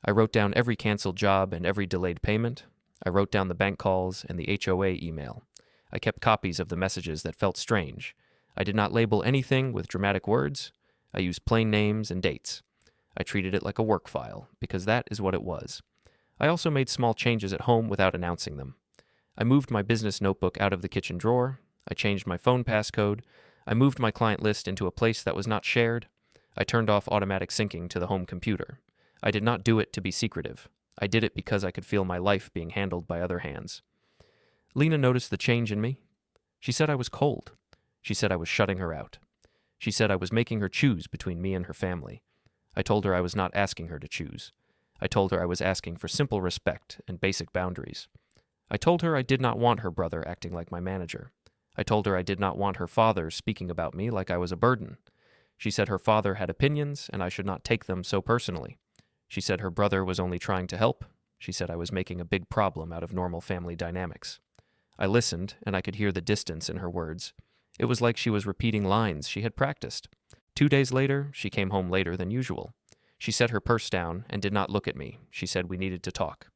I wrote down every canceled job and every delayed payment. I wrote down the bank calls and the HOA email. I kept copies of the messages that felt strange. I did not label anything with dramatic words. I used plain names and dates. I treated it like a work file, because that is what it was. I also made small changes at home without announcing them. I moved my business notebook out of the kitchen drawer. I changed my phone passcode. I moved my client list into a place that was not shared. I turned off automatic syncing to the home computer. I did not do it to be secretive. I did it because I could feel my life being handled by other hands. Lena noticed the change in me. She said I was cold. She said I was shutting her out. She said I was making her choose between me and her family. I told her I was not asking her to choose. I told her I was asking for simple respect and basic boundaries. I told her I did not want her brother acting like my manager. I told her I did not want her father speaking about me like I was a burden. She said her father had opinions and I should not take them so personally. She said her brother was only trying to help. She said I was making a big problem out of normal family dynamics. I listened, and I could hear the distance in her words. It was like she was repeating lines she had practiced. 2 days later, she came home later than usual. She set her purse down and did not look at me. She said we needed to talk.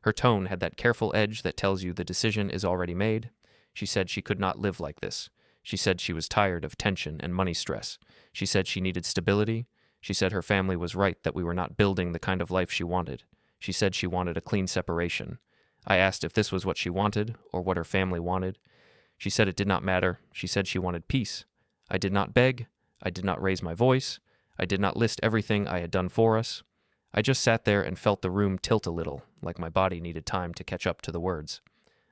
Her tone had that careful edge that tells you the decision is already made. She said she could not live like this. She said she was tired of tension and money stress. She said she needed stability. She said her family was right that we were not building the kind of life she wanted. She said she wanted a clean separation. I asked if this was what she wanted, or what her family wanted. She said it did not matter. She said she wanted peace. I did not beg. I did not raise my voice. I did not list everything I had done for us. I just sat there and felt the room tilt a little, like my body needed time to catch up to the words.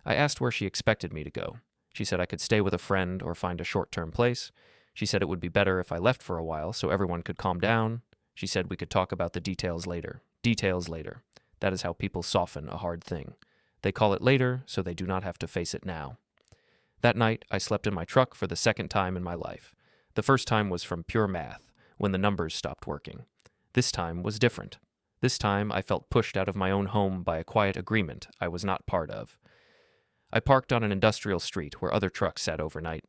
I asked where she expected me to go. She said I could stay with a friend or find a short-term place. She said it would be better if I left for a while so everyone could calm down. She said we could talk about the details later. Details later. That is how people soften a hard thing. They call it later so they do not have to face it now. That night, I slept in my truck for the second time in my life. The first time was from pure math, when the numbers stopped working. This time was different. This time, I felt pushed out of my own home by a quiet agreement I was not part of. I parked on an industrial street where other trucks sat overnight.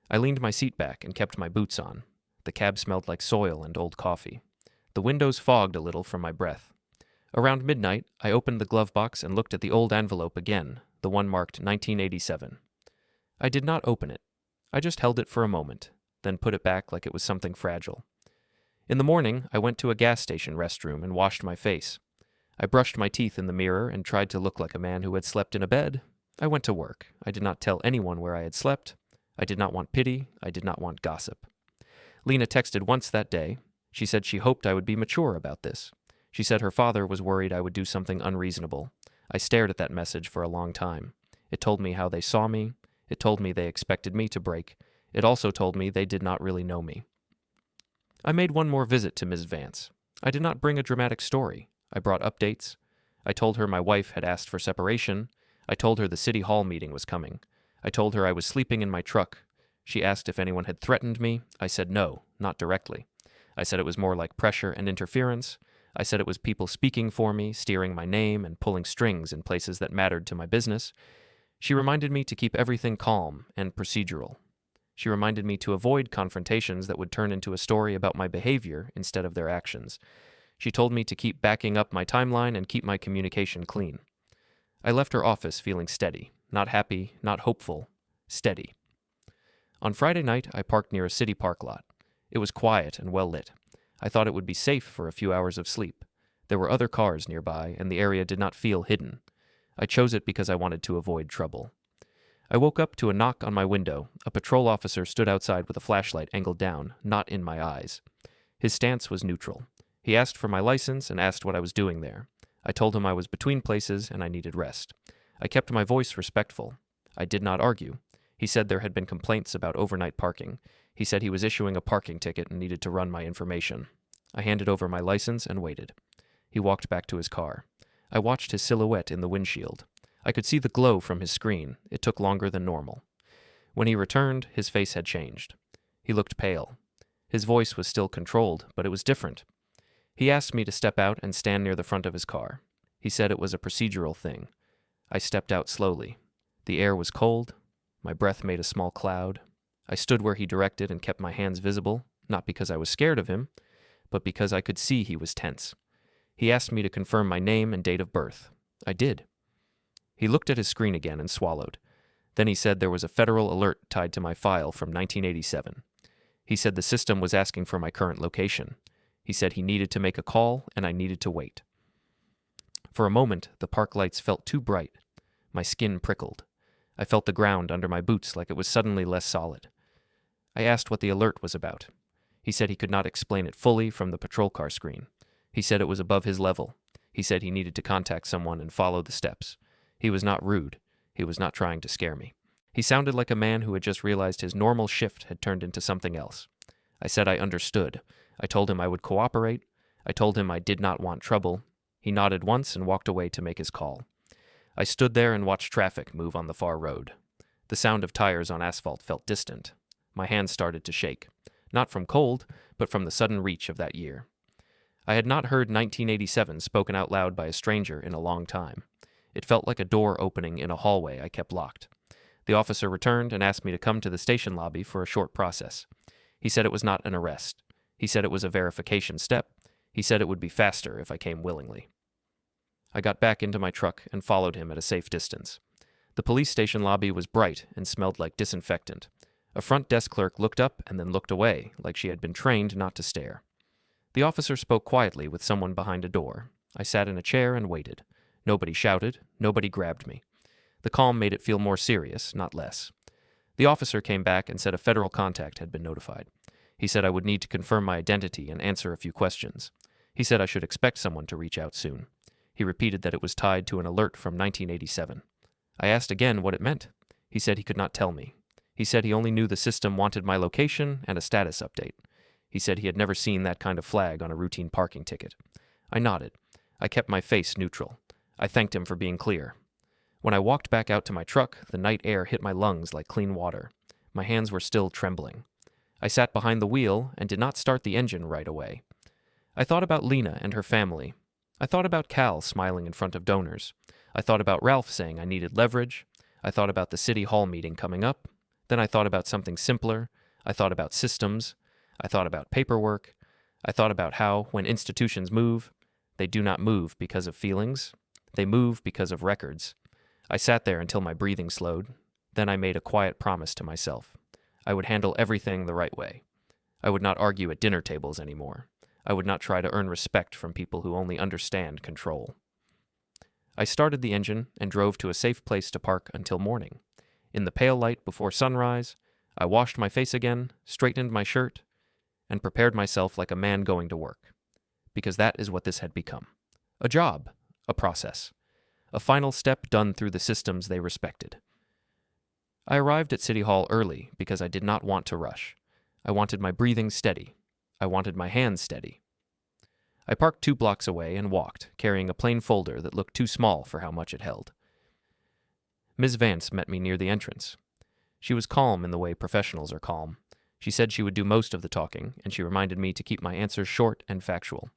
I leaned my seat back and kept my boots on. The cab smelled like soil and old coffee. The windows fogged a little from my breath. Around midnight, I opened the glove box and looked at the old envelope again, the one marked 1987. I did not open it. I just held it for a moment, then put it back like it was something fragile. In the morning, I went to a gas station restroom and washed my face. I brushed my teeth in the mirror and tried to look like a man who had slept in a bed. I went to work. I did not tell anyone where I had slept. I did not want pity. I did not want gossip. Lena texted once that day. She said she hoped I would be mature about this. She said her father was worried I would do something unreasonable. I stared at that message for a long time. It told me how they saw me. It told me they expected me to break. It also told me they did not really know me. I made one more visit to Ms. Vance. I did not bring a dramatic story. I brought updates. I told her my wife had asked for separation. I told her the city hall meeting was coming. I told her I was sleeping in my truck. She asked if anyone had threatened me. I said no, not directly. I said it was more like pressure and interference. I said it was people speaking for me, steering my name, and pulling strings in places that mattered to my business. She reminded me to keep everything calm and procedural. She reminded me to avoid confrontations that would turn into a story about my behavior instead of their actions. She told me to keep backing up my timeline and keep my communication clean. I left her office feeling steady, not happy, not hopeful, steady. On Friday night, I parked near a city park lot. It was quiet and well lit. I thought it would be safe for a few hours of sleep. There were other cars nearby, and the area did not feel hidden. I chose it because I wanted to avoid trouble. I woke up to a knock on my window. A patrol officer stood outside with a flashlight angled down, not in my eyes. His stance was neutral. He asked for my license and asked what I was doing there. I told him I was between places and I needed rest. I kept my voice respectful. I did not argue. He said there had been complaints about overnight parking. He said he was issuing a parking ticket and needed to run my information. I handed over my license and waited. He walked back to his car. I watched his silhouette in the windshield. I could see the glow from his screen. It took longer than normal. When he returned, his face had changed. He looked pale. His voice was still controlled, but it was different. He asked me to step out and stand near the front of his car. He said it was a procedural thing. I stepped out slowly. The air was cold. My breath made a small cloud. I stood where he directed and kept my hands visible, not because I was scared of him, but because I could see he was tense. He asked me to confirm my name and date of birth. I did. He looked at his screen again and swallowed. Then he said there was a federal alert tied to my file from 1987. He said the system was asking for my current location. He said he needed to make a call and I needed to wait. For a moment, the park lights felt too bright. My skin prickled. I felt the ground under my boots like it was suddenly less solid. I asked what the alert was about. He said he could not explain it fully from the patrol car screen. He said it was above his level. He said he needed to contact someone and follow the steps. He was not rude. He was not trying to scare me. He sounded like a man who had just realized his normal shift had turned into something else. I said I understood. I told him I would cooperate. I told him I did not want trouble. He nodded once and walked away to make his call. I stood there and watched traffic move on the far road. The sound of tires on asphalt felt distant. My hands started to shake, not from cold, but from the sudden reach of that year. I had not heard 1987 spoken out loud by a stranger in a long time. It felt like a door opening in a hallway I kept locked. The officer returned and asked me to come to the station lobby for a short process. He said it was not an arrest. He said it was a verification step. He said it would be faster if I came willingly. I got back into my truck and followed him at a safe distance. The police station lobby was bright and smelled like disinfectant. A front desk clerk looked up and then looked away, like she had been trained not to stare. The officer spoke quietly with someone behind a door. I sat in a chair and waited. Nobody shouted. Nobody grabbed me. The calm made it feel more serious, not less. The officer came back and said a federal contact had been notified. He said I would need to confirm my identity and answer a few questions. He said I should expect someone to reach out soon. He repeated that it was tied to an alert from 1987. I asked again what it meant. He said he could not tell me. He said he only knew the system wanted my location and a status update. He said he had never seen that kind of flag on a routine parking ticket. I nodded. I kept my face neutral. I thanked him for being clear. When I walked back out to my truck, the night air hit my lungs like clean water. My hands were still trembling. I sat behind the wheel and did not start the engine right away. I thought about Lena and her family. I thought about Cal smiling in front of donors. I thought about Ralph saying I needed leverage. I thought about the city hall meeting coming up. Then I thought about something simpler. I thought about systems. I thought about paperwork. I thought about how, when institutions move, they do not move because of feelings. They move because of records. I sat there until my breathing slowed. Then I made a quiet promise to myself. I would handle everything the right way. I would not argue at dinner tables anymore. I would not try to earn respect from people who only understand control. I started the engine and drove to a safe place to park until morning. In the pale light before sunrise, I washed my face again, straightened my shirt, and prepared myself like a man going to work. Because that is what this had become. A job, a process, a final step done through the systems they respected. I arrived at City Hall early because I did not want to rush. I wanted my breathing steady. I wanted my hands steady. I parked 2 blocks away and walked, carrying a plain folder that looked too small for how much it held. Ms. Vance met me near the entrance. She was calm in the way professionals are calm. She said she would do most of the talking, and she reminded me to keep my answers short and factual.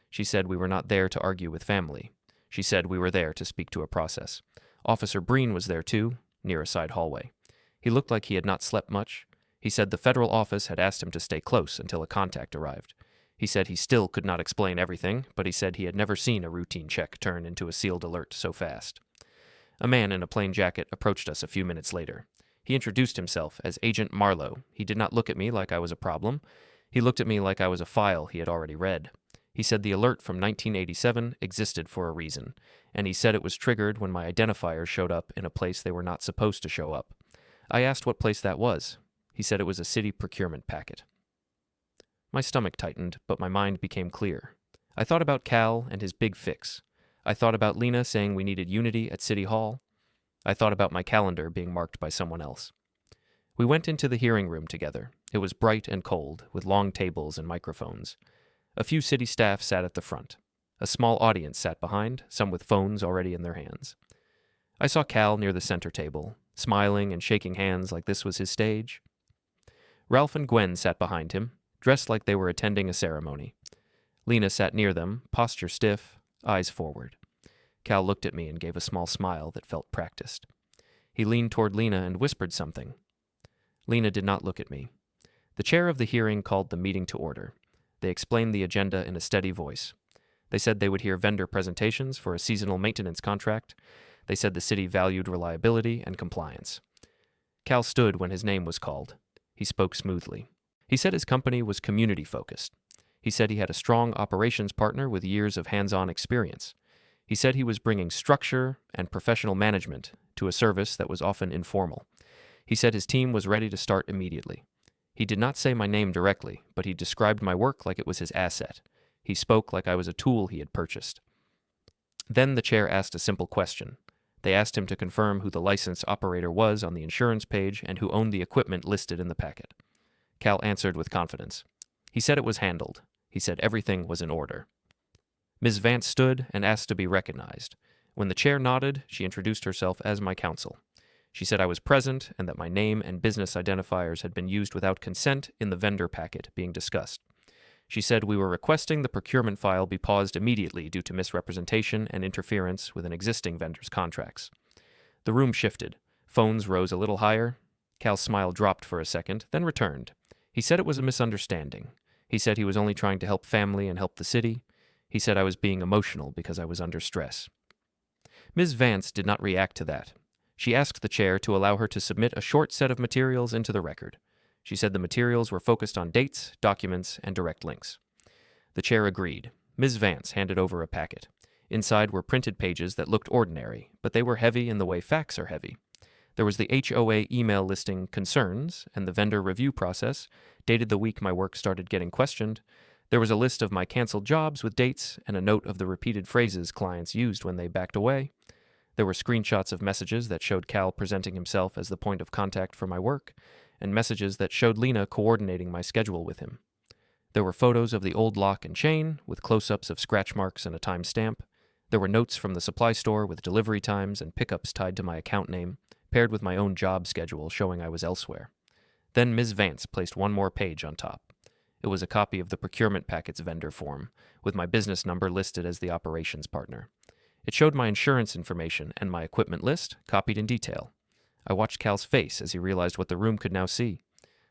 She said we were not there to argue with family. She said we were there to speak to a process. Officer Breen was there too, near a side hallway. He looked like he had not slept much. He said the federal office had asked him to stay close until a contact arrived. He said he still could not explain everything, but he said he had never seen a routine check turn into a sealed alert so fast. A man in a plain jacket approached us a few minutes later. He introduced himself as Agent Marlowe. He did not look at me like I was a problem. He looked at me like I was a file he had already read. He said the alert from 1987 existed for a reason, and he said it was triggered when my identifiers showed up in a place they were not supposed to show up. I asked what place that was. He said it was a city procurement packet. My stomach tightened, but my mind became clear. I thought about Cal and his big fix. I thought about Lena saying we needed unity at City Hall. I thought about my calendar being marked by someone else. We went into the hearing room together. It was bright and cold, with long tables and microphones. A few city staff sat at the front. A small audience sat behind, some with phones already in their hands. I saw Cal near the center table, smiling and shaking hands like this was his stage. Ralph and Gwen sat behind him, dressed like they were attending a ceremony. Lena sat near them, posture stiff, eyes forward. Cal looked at me and gave a small smile that felt practiced. He leaned toward Lena and whispered something. Lena did not look at me. The chair of the hearing called the meeting to order. They explained the agenda in a steady voice. They said they would hear vendor presentations for a seasonal maintenance contract. They said the city valued reliability and compliance. Cal stood when his name was called. He spoke smoothly. He said his company was community-focused. He said he had a strong operations partner with years of hands-on experience. He said he was bringing structure and professional management to a service that was often informal. He said his team was ready to start immediately. He did not say my name directly, but he described my work like it was his asset. He spoke like I was a tool he had purchased. Then the chair asked a simple question. They asked him to confirm who the licensed operator was on the insurance page and who owned the equipment listed in the packet. Cal answered with confidence. He said it was handled. He said everything was in order. Ms. Vance stood and asked to be recognized. When the chair nodded, she introduced herself as my counsel. She said I was present and that my name and business identifiers had been used without consent in the vendor packet being discussed. She said we were requesting the procurement file be paused immediately due to misrepresentation and interference with an existing vendor's contracts. The room shifted. Phones rose a little higher. Cal's smile dropped for a second, then returned. He said it was a misunderstanding. He said he was only trying to help family and help the city. He said I was being emotional because I was under stress. Ms. Vance did not react to that. She asked the chair to allow her to submit a short set of materials into the record. She said the materials were focused on dates, documents, and direct links. The chair agreed. Ms. Vance handed over a packet. Inside were printed pages that looked ordinary, but they were heavy in the way facts are heavy. There was the HOA email listing concerns and the vendor review process, dated the week my work started getting questioned. There was a list of my canceled jobs with dates and a note of the repeated phrases clients used when they backed away. There were screenshots of messages that showed Cal presenting himself as the point of contact for my work, and messages that showed Lena coordinating my schedule with him. There were photos of the old lock and chain, with close-ups of scratch marks and a time stamp. There were notes from the supply store with delivery times and pickups tied to my account name, paired with my own job schedule showing I was elsewhere. Then Ms. Vance placed one more page on top. It was a copy of the procurement packet's vendor form, with my business number listed as the operations partner. It showed my insurance information and my equipment list, copied in detail. I watched Cal's face as he realized what the room could now see.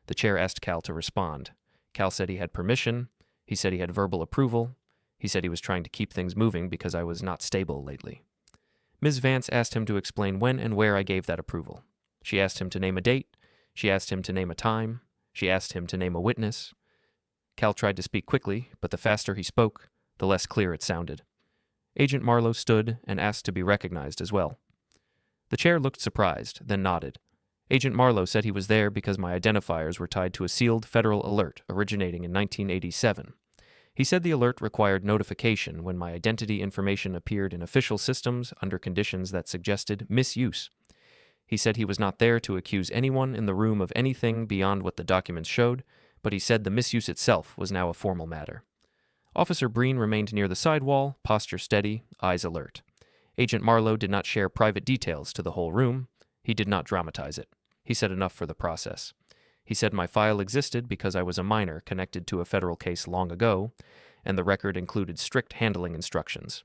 The chair asked Cal to respond. Cal said he had permission. He said he had verbal approval. He said he was trying to keep things moving because I was not stable lately. Ms. Vance asked him to explain when and where I gave that approval. She asked him to name a date. She asked him to name a time. She asked him to name a witness. Cal tried to speak quickly, but the faster he spoke, the less clear it sounded. Agent Marlowe stood and asked to be recognized as well. The chair looked surprised, then nodded. Agent Marlowe said he was there because my identifiers were tied to a sealed federal alert originating in 1987. He said the alert required notification when my identity information appeared in official systems under conditions that suggested misuse. He said he was not there to accuse anyone in the room of anything beyond what the documents showed, but he said the misuse itself was now a formal matter. Officer Breen remained near the sidewall, posture steady, eyes alert. Agent Marlowe did not share private details to the whole room. He did not dramatize it. He said enough for the process. He said my file existed because I was a minor connected to a federal case long ago, and the record included strict handling instructions.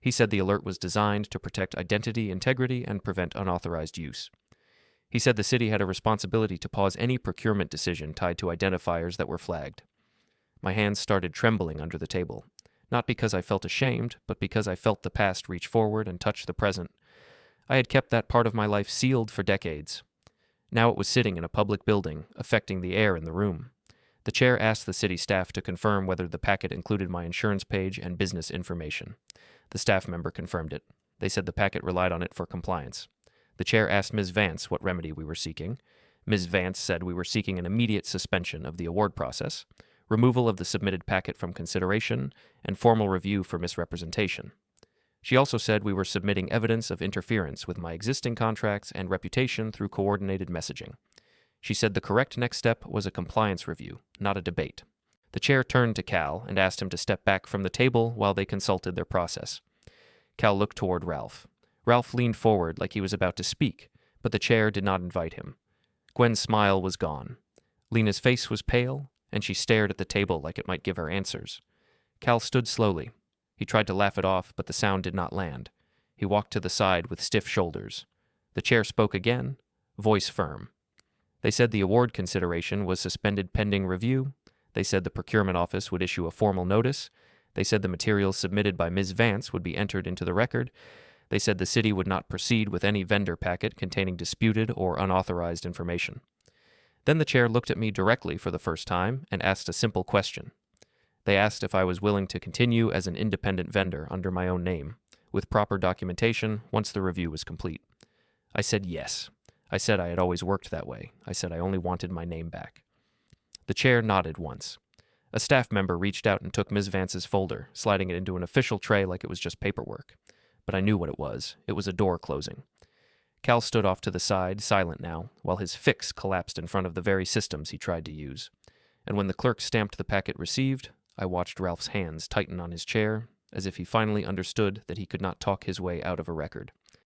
He said the alert was designed to protect identity integrity and prevent unauthorized use. He said the city had a responsibility to pause any procurement decision tied to identifiers that were flagged. My hands started trembling under the table. Not because I felt ashamed, but because I felt the past reach forward and touch the present. I had kept that part of my life sealed for decades. Now it was sitting in a public building, affecting the air in the room. The chair asked the city staff to confirm whether the packet included my insurance page and business information. The staff member confirmed it. They said the packet relied on it for compliance. The chair asked Ms. Vance what remedy we were seeking. Ms. Vance said we were seeking an immediate suspension of the award process, removal of the submitted packet from consideration, and formal review for misrepresentation. She also said we were submitting evidence of interference with my existing contracts and reputation through coordinated messaging. She said the correct next step was a compliance review, not a debate. The chair turned to Cal and asked him to step back from the table while they consulted their process. Cal looked toward Ralph. Ralph leaned forward like he was about to speak, but the chair did not invite him. Gwen's smile was gone. Lena's face was pale, and she stared at the table like it might give her answers. Cal stood slowly. He tried to laugh it off, but the sound did not land. He walked to the side with stiff shoulders. The chair spoke again, voice firm. They said the award consideration was suspended pending review. They said the procurement office would issue a formal notice. They said the materials submitted by Ms. Vance would be entered into the record. They said the city would not proceed with any vendor packet containing disputed or unauthorized information. Then the chair looked at me directly for the first time and asked a simple question. They asked if I was willing to continue as an independent vendor under my own name, with proper documentation once the review was complete. I said yes. I said I had always worked that way. I said I only wanted my name back. The chair nodded once. A staff member reached out and took Ms. Vance's folder, sliding it into an official tray like it was just paperwork. But I knew what it was. It was a door closing. Cal stood off to the side, silent now, while his fix collapsed in front of the very systems he tried to use. And when the clerk stamped the packet received, I watched Ralph's hands tighten on his chair, as if he finally understood that he could not talk his way out of a record.